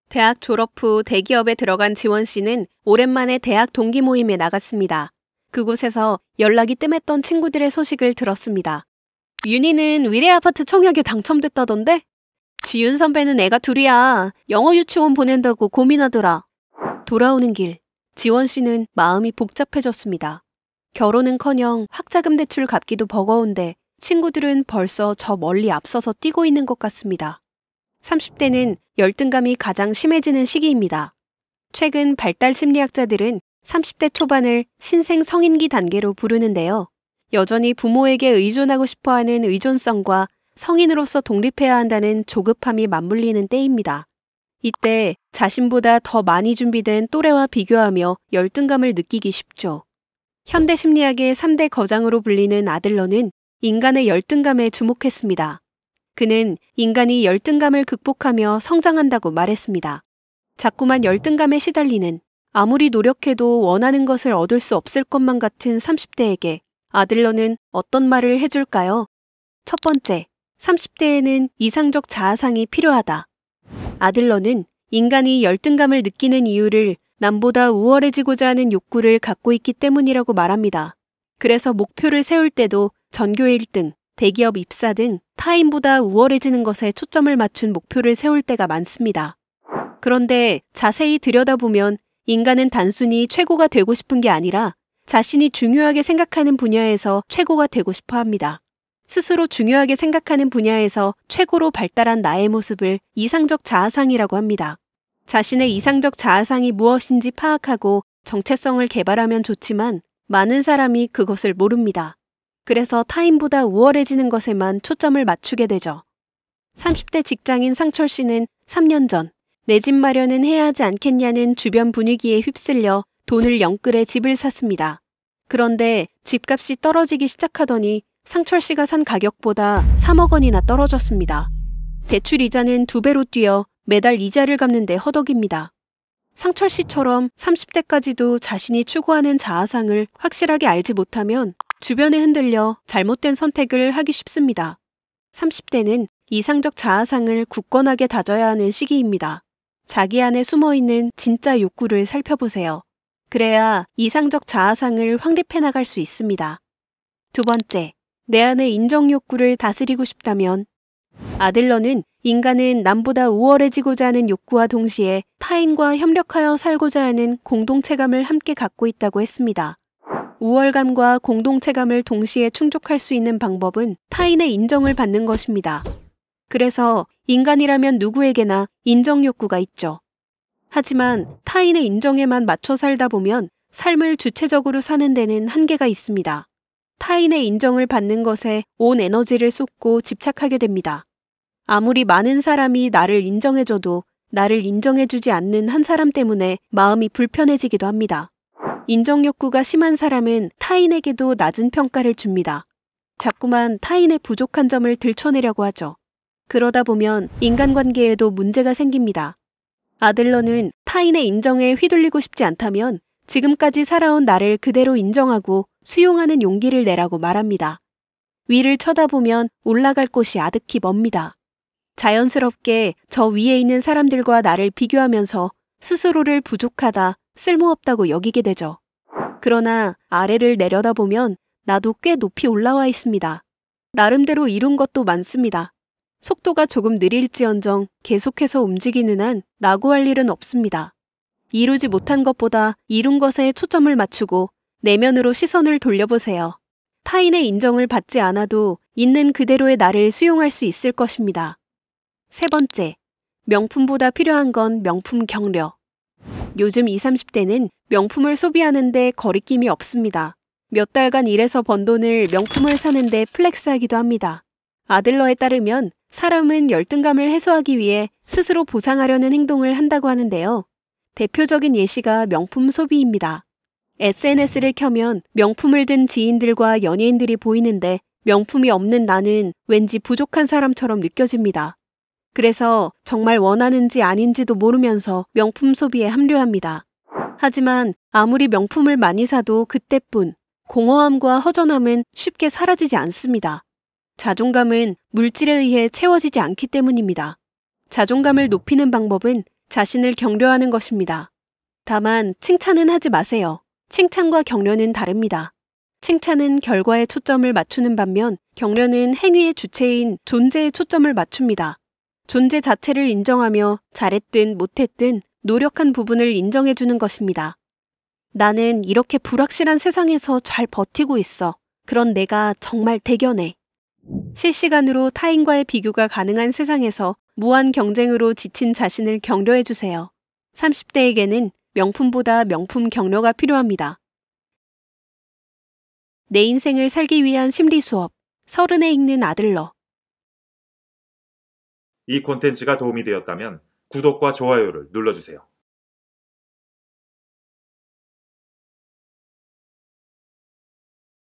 대학 졸업 후 대기업에 들어간 지원 씨는 오랜만에 대학 동기 모임에 나갔습니다. 그곳에서 연락이 뜸했던 친구들의 소식을 들었습니다. 윤희는 위례아파트 청약에 당첨됐다던데? 지윤 선배는 애가 둘이야. 영어 유치원 보낸다고 고민하더라. 돌아오는 길, 지원 씨는 마음이 복잡해졌습니다. 결혼은커녕 학자금 대출 갚기도 버거운데 친구들은 벌써 저 멀리 앞서서 뛰고 있는 것 같습니다. 30대는 열등감이 가장 심해지는 시기입니다. 최근 발달 심리학자들은 30대 초반을 신생 성인기 단계로 부르는데요. 여전히 부모에게 의존하고 싶어하는 의존성과 성인으로서 독립해야 한다는 조급함이 맞물리는 때입니다. 이때 자신보다 더 많이 준비된 또래와 비교하며 열등감을 느끼기 쉽죠. 현대 심리학의 3대 거장으로 불리는 아들러는 인간의 열등감에 주목했습니다. 그는 인간이 열등감을 극복하며 성장한다고 말했습니다. 자꾸만 열등감에 시달리는, 아무리 노력해도 원하는 것을 얻을 수 없을 것만 같은 30대에게 아들러는 어떤 말을 해줄까요? 첫 번째, 30대에는 이상적 자아상이 필요하다. 아들러는 인간이 열등감을 느끼는 이유를 남보다 우월해지고자 하는 욕구를 갖고 있기 때문이라고 말합니다. 그래서 목표를 세울 때도 전교 1등, 대기업 입사 등 타인보다 우월해지는 것에 초점을 맞춘 목표를 세울 때가 많습니다. 그런데 자세히 들여다보면 인간은 단순히 최고가 되고 싶은 게 아니라 자신이 중요하게 생각하는 분야에서 최고가 되고 싶어 합니다. 스스로 중요하게 생각하는 분야에서 최고로 발달한 나의 모습을 이상적 자아상이라고 합니다. 자신의 이상적 자아상이 무엇인지 파악하고 정체성을 개발하면 좋지만 많은 사람이 그것을 모릅니다. 그래서 타인보다 우월해지는 것에만 초점을 맞추게 되죠. 30대 직장인 상철 씨는 3년 전 내 집 마련은 해야 하지 않겠냐는 주변 분위기에 휩쓸려 돈을 영끌해 집을 샀습니다. 그런데 집값이 떨어지기 시작하더니 상철 씨가 산 가격보다 3억 원이나 떨어졌습니다. 대출 이자는 2배로 뛰어 매달 이자를 갚는데 허덕입니다. 상철 씨처럼 30대까지도 자신이 추구하는 자아상을 확실하게 알지 못하면 주변에 흔들려 잘못된 선택을 하기 쉽습니다. 30대는 이상적 자아상을 굳건하게 다져야 하는 시기입니다. 자기 안에 숨어있는 진짜 욕구를 살펴보세요. 그래야 이상적 자아상을 확립해 나갈 수 있습니다. 두 번째, 내 안의 인정 욕구를 다스리고 싶다면 아들러는 인간은 남보다 우월해지고자 하는 욕구와 동시에 타인과 협력하여 살고자 하는 공동체감을 함께 갖고 있다고 했습니다. 우월감과 공동체감을 동시에 충족할 수 있는 방법은 타인의 인정을 받는 것입니다. 그래서 인간이라면 누구에게나 인정 욕구가 있죠. 하지만 타인의 인정에만 맞춰 살다 보면 삶을 주체적으로 사는 데는 한계가 있습니다. 타인의 인정을 받는 것에 온 에너지를 쏟고 집착하게 됩니다. 아무리 많은 사람이 나를 인정해줘도 나를 인정해주지 않는 한 사람 때문에 마음이 불편해지기도 합니다. 인정 욕구가 심한 사람은 타인에게도 낮은 평가를 줍니다. 자꾸만 타인의 부족한 점을 들춰내려고 하죠. 그러다 보면 인간관계에도 문제가 생깁니다. 아들러는 타인의 인정에 휘둘리고 싶지 않다면 지금까지 살아온 나를 그대로 인정하고 수용하는 용기를 내라고 말합니다. 위를 쳐다보면 올라갈 곳이 아득히 멉니다. 자연스럽게 저 위에 있는 사람들과 나를 비교하면서 스스로를 부족하다, 쓸모없다고 여기게 되죠. 그러나 아래를 내려다보면 나도 꽤 높이 올라와 있습니다. 나름대로 이룬 것도 많습니다. 속도가 조금 느릴지언정 계속해서 움직이는 한 나고 할 일은 없습니다. 이루지 못한 것보다 이룬 것에 초점을 맞추고 내면으로 시선을 돌려보세요. 타인의 인정을 받지 않아도 있는 그대로의 나를 수용할 수 있을 것입니다. 세 번째, 명품보다 필요한 건 명품 경려. 요즘 20, 30대는 명품을 소비하는데 거리낌이 없습니다. 몇 달간 일해서 번 돈을 명품을 사는데 플렉스하기도 합니다. 아들러에 따르면 사람은 열등감을 해소하기 위해 스스로 보상하려는 행동을 한다고 하는데요. 대표적인 예시가 명품 소비입니다. SNS를 켜면 명품을 든 지인들과 연예인들이 보이는데 명품이 없는 나는 왠지 부족한 사람처럼 느껴집니다. 그래서 정말 원하는지 아닌지도 모르면서 명품 소비에 합류합니다. 하지만 아무리 명품을 많이 사도 그때뿐 공허함과 허전함은 쉽게 사라지지 않습니다. 자존감은 물질에 의해 채워지지 않기 때문입니다. 자존감을 높이는 방법은 자신을 격려하는 것입니다. 다만 칭찬은 하지 마세요. 칭찬과 격려는 다릅니다. 칭찬은 결과에 초점을 맞추는 반면 격려는 행위의 주체인 존재에 초점을 맞춥니다. 존재 자체를 인정하며 잘했든 못했든 노력한 부분을 인정해주는 것입니다. 나는 이렇게 불확실한 세상에서 잘 버티고 있어. 그런 내가 정말 대견해. 실시간으로 타인과의 비교가 가능한 세상에서 무한 경쟁으로 지친 자신을 격려해주세요. 30대에게는 명품보다 명품 격려가 필요합니다. 내 인생을 살기 위한 심리 수업. 30에 읽는 아들러. 이 콘텐츠가 도움이 되었다면 구독과 좋아요를 눌러주세요.